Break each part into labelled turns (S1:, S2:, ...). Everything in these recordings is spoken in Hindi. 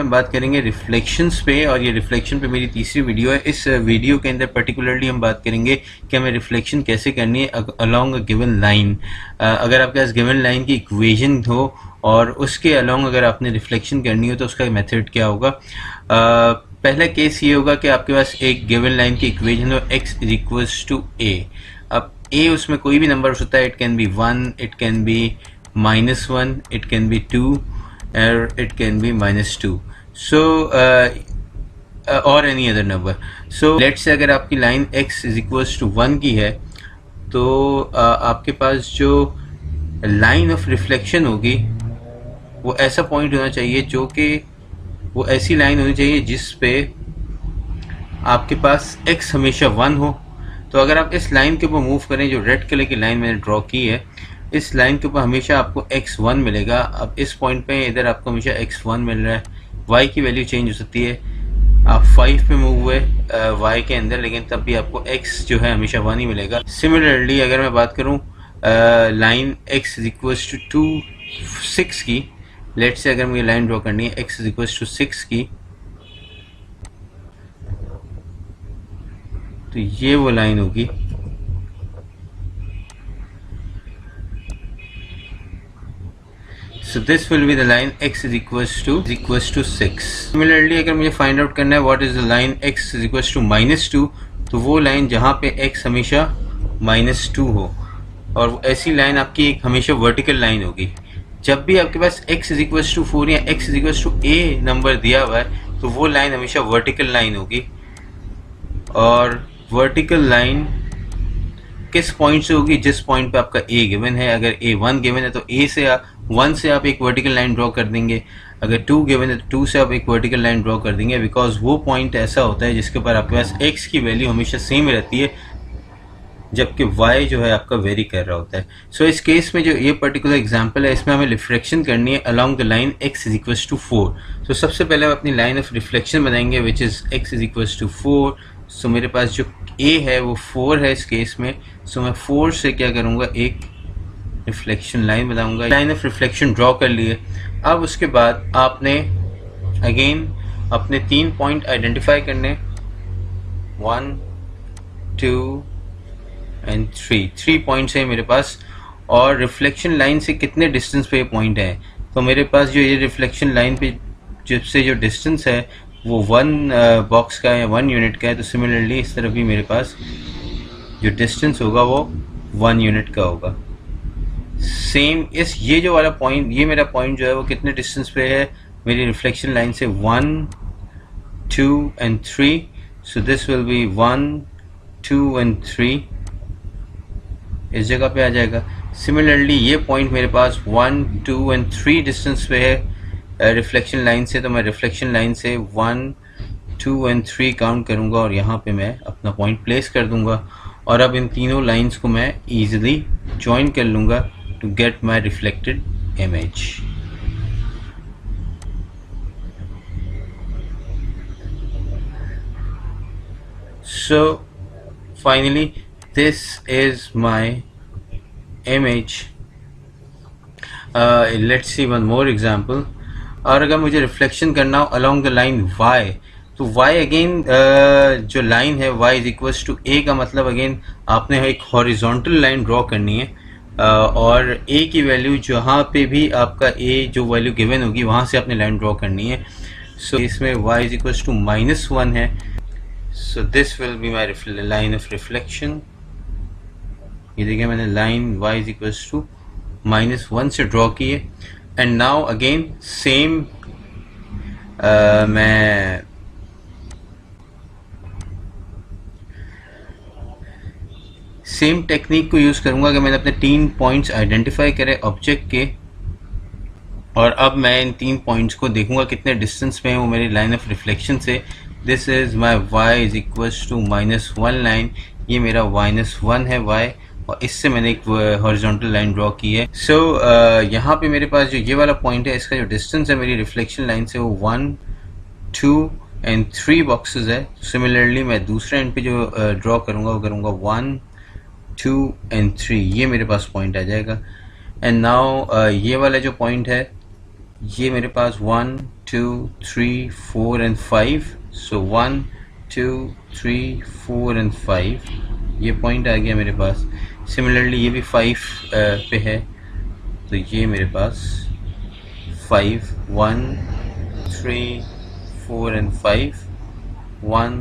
S1: हम बात करेंगे रिफ्लेक्शंस पे, और ये रिफ्लेक्शन पे मेरी तीसरी वीडियो है। इस वीडियो के अंदर पर्टिकुलरली हम बात करेंगे कि हमें रिफ्लेक्शन कैसे करनी है अलोंग अ गिवन लाइन। अगर आपके पास गिवन लाइन की इक्वेशन हो और उसके अलोंग अगर आपने रिफ्लेक्शन करनी हो तो उसका मेथड क्या होगा। पहला केस ये होगा कि आपके पास एक गिवन लाइन की इक्वेशन हो x is equals to a। अब a उसमें कोई भी नंबर हो सकता है, it can be 1, it can be -1, it can be 2 or it can be -2, so or any other number. So let's say अगर आपकी line x is equals to 1 की है तो आपके पास जो लाइन ऑफ रिफ्लेक्शन होगी वो ऐसा पॉइंट होना चाहिए, जो कि वो ऐसी लाइन होनी चाहिए जिस पे आपके पास x हमेशा 1 हो। तो अगर आप इस लाइन के ऊपर मूव करें, जो रेड कलर की लाइन मैंने ड्रॉ की है, इस लाइन के ऊपर हमेशा आपको x1 मिलेगा। अब इस पॉइंट पे इधर आपको हमेशा x1 मिल रहा है। y की वैल्यू चेंज हो सकती है, आप 5 पे मूव हुए y के अंदर, लेकिन तब भी आपको x जो है हमेशा 1 ही मिलेगा। सिमिलरली अगर मैं बात करूं line x is equals to 6 की, लेट से अगर मुझे लाइन ड्रॉ करनी है x इज इक्वल्स टू 6 की, तो ये वो लाइन होगी। So this will be the line x is equals to 6. Similarly अगर मुझे फाइंड आउट करना है what is the line x is equals to -2, तो वो लाइन जहाँ पे x हमेशा -2 हो, और ऐसी लाइन आपकी एक हमेशा वर्टिकल लाइन होगी। जब भी आपके पास x is equals to 4 या x is equals to a number दिया हुआ है तो वो लाइन हमेशा वर्टिकल लाइन होगी। और वर्टिकल लाइन किस पॉइंट से होगी? जिस पॉइंट पे आपका a गिवन है। अगर a 1 गिवन है तो a से 1 से आप एक वर्टिकल लाइन ड्रॉ कर देंगे। अगर 2 गिवन है तो 2 से आप एक वर्टिकल लाइन ड्रॉ कर देंगे, बिकॉज वो पॉइंट ऐसा होता है जिसके ऊपर आपके पास x की वैल्यू हमेशा सेम रहती है, जबकि y जो है आपका वेरी कर रहा होता है। सो इस केस में जो ये पर्टिकुलर एग्जांपल है, इसमें हमें रिफ्लेक्शन करनी है along the line x is equals to 4। तो सबसे पहले हम अपनी लाइन ऑफ रिफ्लेक्शन बनाएंगे which is x is equals to 4। So मेरे पास जो a है वो 4 है इस केस में। सो मैं 4 से क्या करूँगा, एक रिफ्लेक्शन लाइन बनाऊंगा। लाइन ऑफ रिफ्लेक्शन ड्रॉ कर लिए। अब उसके बाद आपने अगेन अपने 3 पॉइंट आइडेंटिफाई करने, 1 2 एंड 3 पॉइंट्स है मेरे पास। और रिफ्लेक्शन लाइन से कितने डिस्टेंस पे पॉइंट है, तो मेरे पास जो ये रिफ्लेक्शन लाइन पे जिससे जो डिस्टेंस है वो 1 बॉक्स का है, 1 यूनिट का है। तो सिमिलरली इस तरफ भी मेरे पास जो डिस्टेंस होगा वो 1 यूनिट का होगा। सेम इस ये जो वाला पॉइंट, ये मेरा पॉइंट जो है वो कितने डिस्टेंस पे है मेरी रिफ्लेक्शन लाइन से, 1 2 and 3। So this will B 1 2 and 3 इस जगह पे आ जाएगा। सिमिलरली ये पॉइंट मेरे पास 1 2 एंड 3 डिस्टेंस पे है रिफ्लेक्शन लाइन से, तो मैं रिफ्लेक्शन लाइन से 1 2 एंड 3 काउंट करूंगा और यहाँ पे मैं अपना पॉइंट प्लेस कर दूंगा। और अब इन तीनों लाइंस को मैं इजीली ज्वाइन कर लूंगा to get my reflected image. So finally this is my image. Let's see one more example. और अगर मुझे रिफ्लेक्शन करना हो along the line y, तो y अगेन जो लाइन है y is equals to a का मतलब अगेन आपने एक हॉरिजॉन्टल लाइन ड्रॉ करनी है। और a की वैल्यू जहाँ पे भी आपका a जो वैल्यू गिवन होगी वहाँ से आपने लाइन ड्रॉ करनी है। सो इसमें y इज इक्वल्स टू -1 है। So this will be my line of reflection. ये देखिए मैंने line y is equals to -1 से ड्रॉ की है। एंड नाउ अगेन सेम मैं सेम टेक्निक को यूज़ करूंगा कि मैंने अपने 3 पॉइंट्स आइडेंटिफाई करे ऑब्जेक्ट के, और अब मैं इन 3 पॉइंट्स को देखूंगा कितने डिस्टेंस पे है वो मेरी लाइन ऑफ रिफ्लेक्शन से। This is my y is equals to -1 line. ये मेरा -1 है y, और इससे मैंने एक हॉरिजॉन्टल लाइन ड्रॉ की है। सो यहाँ पे मेरे पास जो ये वाला पॉइंट है, इसका जो डिस्टेंस है मेरी रिफ्लेक्शन लाइन से वो 1 2 एंड 3 बॉक्सेस है। सिमिलरली मैं दूसरे एंड पे जो ड्रॉ करूँगा वो करूँगा 1 2 एंड 3, ये मेरे पास पॉइंट आ जाएगा। एंड नाउ ये वाला जो पॉइंट है ये मेरे पास 1 2 3 4 एंड 5, सो 1 2 3 4 एंड 5 ये पॉइंट आ गया मेरे पास। सिमिलरली ये भी 5 पे है, तो ये मेरे पास 5 1 3 4 एंड 5 1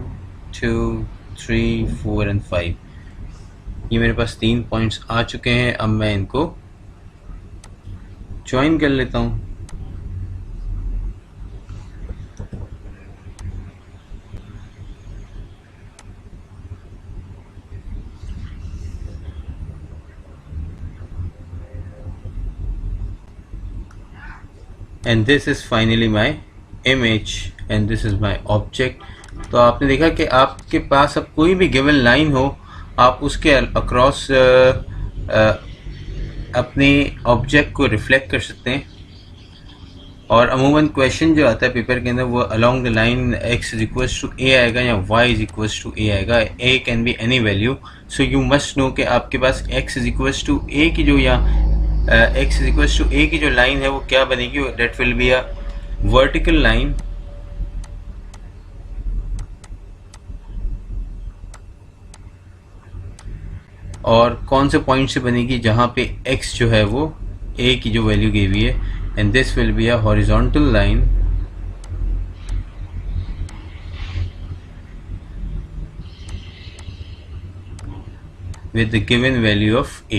S1: 2 3 4 एंड 5 ये मेरे पास 3 पॉइंट्स आ चुके हैं। अब मैं इनको ज्वाइन कर लेता हूँ। And this is finally my image and this is my object. तो आपने देखा कि आपके पास अब कोई भी गिवन लाइन हो, आप उसके अक्रॉस अपने ऑब्जेक्ट को रिफ्लेक्ट कर सकते हैं। और अमूमन क्वेश्चन जो आता है पेपर के अंदर वो along the line x is equals to a आएगा या y is equals to a आएगा। a can be any value, so you must know कि आपके पास x is equals to a की जो या x is equals to a की जो लाइन है वो क्या बनेगी, that will be a vertical line. और कौन से पॉइंट से बनेगी, जहां पे x जो है वो a की जो वैल्यू गी हुई है, and this will be a horizontal line with the given value of a.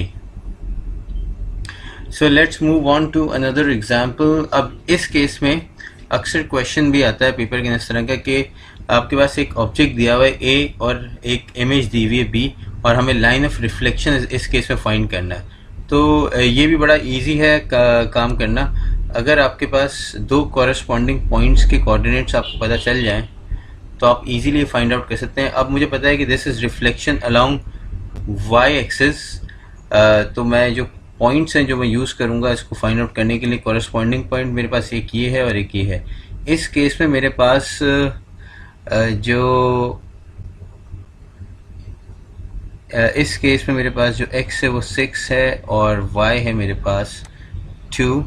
S1: So let's move on to another example. अब इस केस में अक्सर क्वेश्चन भी आता है पेपर के इस तरह का कि आपके पास एक ऑब्जेक्ट दिया हुआ है a और एक इमेज दी हुई है b और हमें लाइन ऑफ रिफ्लेक्शन इस केस में फाइंड करना है। तो ये भी बड़ा इजी है काम करना। अगर आपके पास दो कॉरेस्पॉन्डिंग पॉइंट्स के कोऑर्डिनेट्स आपको पता चल जाएं तो आप इजीली फाइंड आउट कर सकते हैं। अब मुझे पता है कि this is reflection along y axis, तो मैं जो पॉइंट्स हैं जो मैं यूज़ करूंगा इसको फाइंड आउट करने के लिए, कॉरेस्पॉन्डिंग पॉइंट मेरे पास एक ये है और एक ये है। इस केस में मेरे पास इस केस में मेरे पास जो x है वो 6 है और y है मेरे पास 2।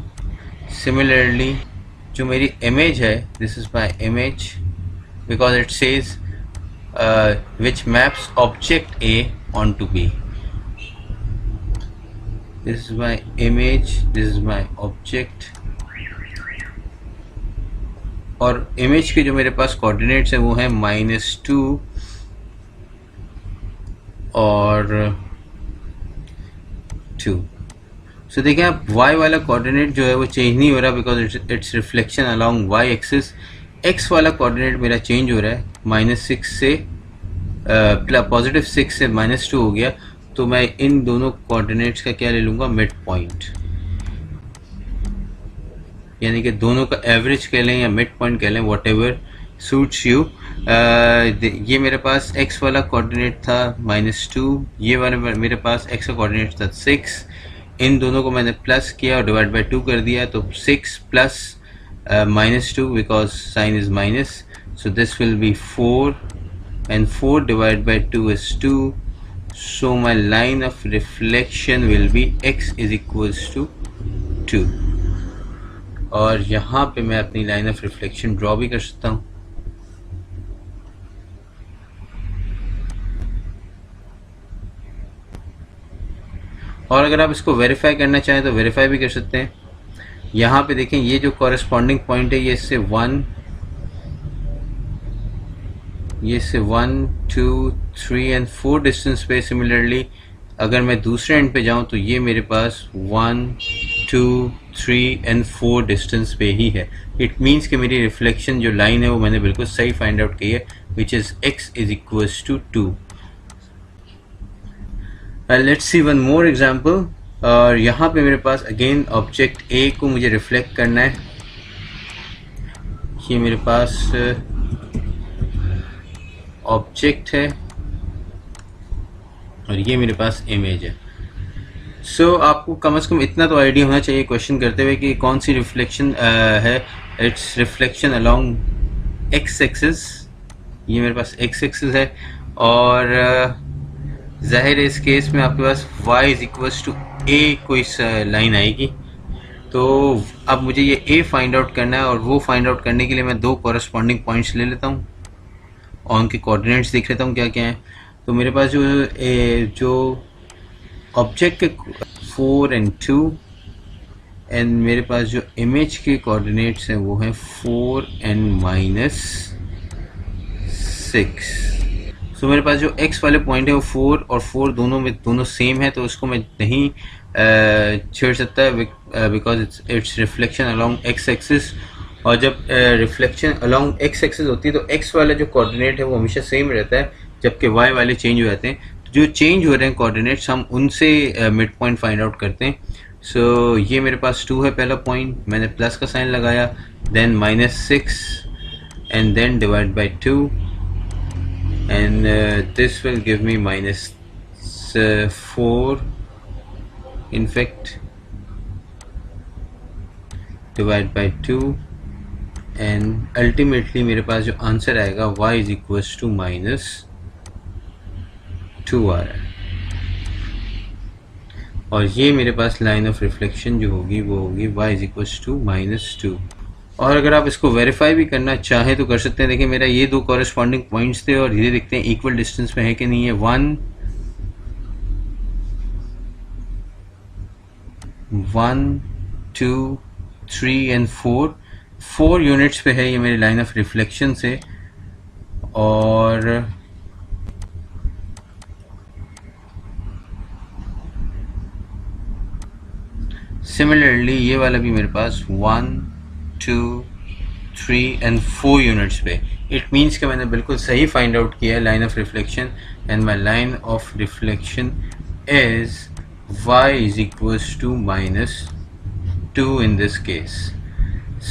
S1: सिमिलरली जो मेरी इमेज है, this is my image because it says which maps object A onto B. This is my image, this is my object. और इमेज के जो मेरे पास कोऑर्डिनेट्स हैं वो हैं -2 और 2। सो देखिए आप y वाला कोऑर्डिनेट जो है वो चेंज नहीं हो रहा because it's reflection along y axis. x वाला कोऑर्डिनेट मेरा चेंज हो रहा है, -6 से +6 से -2 हो गया। तो मैं इन दोनों कोऑर्डिनेट्स का क्या ले लूँगा, मिड पॉइंट, यानी कि दोनों का एवरेज कह लें या मिड पॉइंट कह लें, वॉट एवर सूट्स यू। ये मेरे पास x वाला कोऑर्डिनेट था -2, ये वाला मेरे पास x का कोऑर्डिनेट था 6। इन दोनों को मैंने प्लस किया और डिवाइड बाय 2 कर दिया, तो 6 plus -2 because sign is minus, so this will be 4 and 4 divided by 2 is 2, so my line of reflection will be x is equals to 2। और यहाँ पे मैं अपनी लाइन ऑफ रिफ्लेक्शन ड्रॉ भी कर सकता हूँ। और अगर आप इसको वेरीफाई करना चाहें तो वेरीफाई भी कर सकते हैं। यहाँ पे देखें ये जो कॉरेस्पॉन्डिंग पॉइंट है ये इससे 1 2 3 एंड 4 डिस्टेंस पे। सिमिलरली अगर मैं दूसरे एंड पे जाऊं तो ये मेरे पास 1 2 3 एंड 4 डिस्टेंस पे ही है। इट मीन्स कि मेरी रिफ्लेक्शन जो लाइन है वो मैंने बिल्कुल सही फाइंड आउट की है, which is x is equals to 2। Let's see one more example. और यहाँ पे मेरे पास अगेन ऑब्जेक्ट A को मुझे रिफ्लेक्ट करना है। ये मेरे पास ऑब्जेक्ट है और ये मेरे पास इमेज है। सो आपको कम से कम इतना तो आइडिया होना चाहिए क्वेश्चन करते हुए कि कौन सी रिफ्लेक्शन है। It's reflection along x axis, ये मेरे पास x एक्सिस है। और जाहिर है इस केस में आपके पास y is equals to a कोई लाइन आएगी। तो अब मुझे ये ए फाइंड आउट करना है, और वो फाइंड आउट करने के लिए मैं दो कॉरस्पॉन्डिंग पॉइंट्स ले लेता हूँ और उनके कोऑर्डिनेट्स देख लेता हूँ क्या क्या है। तो मेरे पास जो ऑब्जेक्ट के 4 and 2 एंड मेरे पास जो इमेज के कोऑर्डिनेट्स हैं वो हैं 4 and -6। सो मेरे पास जो x वाले पॉइंट है वो 4 और 4 दोनों सेम है, तो उसको मैं नहीं छेड़ सकता है because it's reflection along x axis. और जब रिफ्लेक्शन अलोंग x एक्सिस होती है तो x वाला जो कोऑर्डिनेट है वो हमेशा सेम रहता है, जबकि y वाले चेंज हो जाते हैं। तो जो चेंज हो रहे हैं कोऑर्डिनेट्स हम उनसे मिड पॉइंट फाइंड आउट करते हैं। सो ये मेरे पास 2 है पहला पॉइंट, मैंने प्लस का साइन लगाया, then -6 and then divide by 2 and this will give me -4 in fact divide by 2 and ultimately मेरे पास जो आंसर आएगा y is equals to -2 आ रहा है। और ये मेरे पास लाइन ऑफ रिफ्लेक्शन जो होगी वो होगी y is equals to -2। और अगर आप इसको वेरीफाई भी करना चाहें तो कर सकते हैं। देखिए मेरा ये दो कॉरस्पॉन्डिंग पॉइंट्स थे और ये देखते हैं इक्वल डिस्टेंस पे है कि नहीं है। 1 2 3 एंड 4 यूनिट्स पे है ये मेरी लाइन ऑफ रिफ्लेक्शन से। और सिमिलरली ये वाला भी मेरे पास 1 2 3 एंड 4 यूनिट्स पे। इट मीन्स कि मैंने बिल्कुल सही फाइंड आउट किया है line of reflection, and my line of reflection is y is equals to -2 in this case।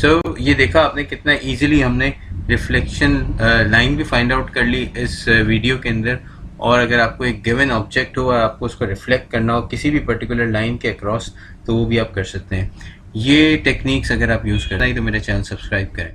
S1: So ये देखा आपने कितना इजीली हमने रिफ्लेक्शन लाइन भी फाइंड आउट कर ली इस वीडियो के अंदर। और अगर आपको एक गिवन ऑब्जेक्ट हो और आपको उसको रिफ्लेक्ट करना हो किसी भी पर्टिकुलर लाइन के अक्रॉस, तो वो भी आप कर सकते हैं। ये टेक्निक्स अगर आप यूज़ करना है तो मेरा चैनल सब्सक्राइब करें।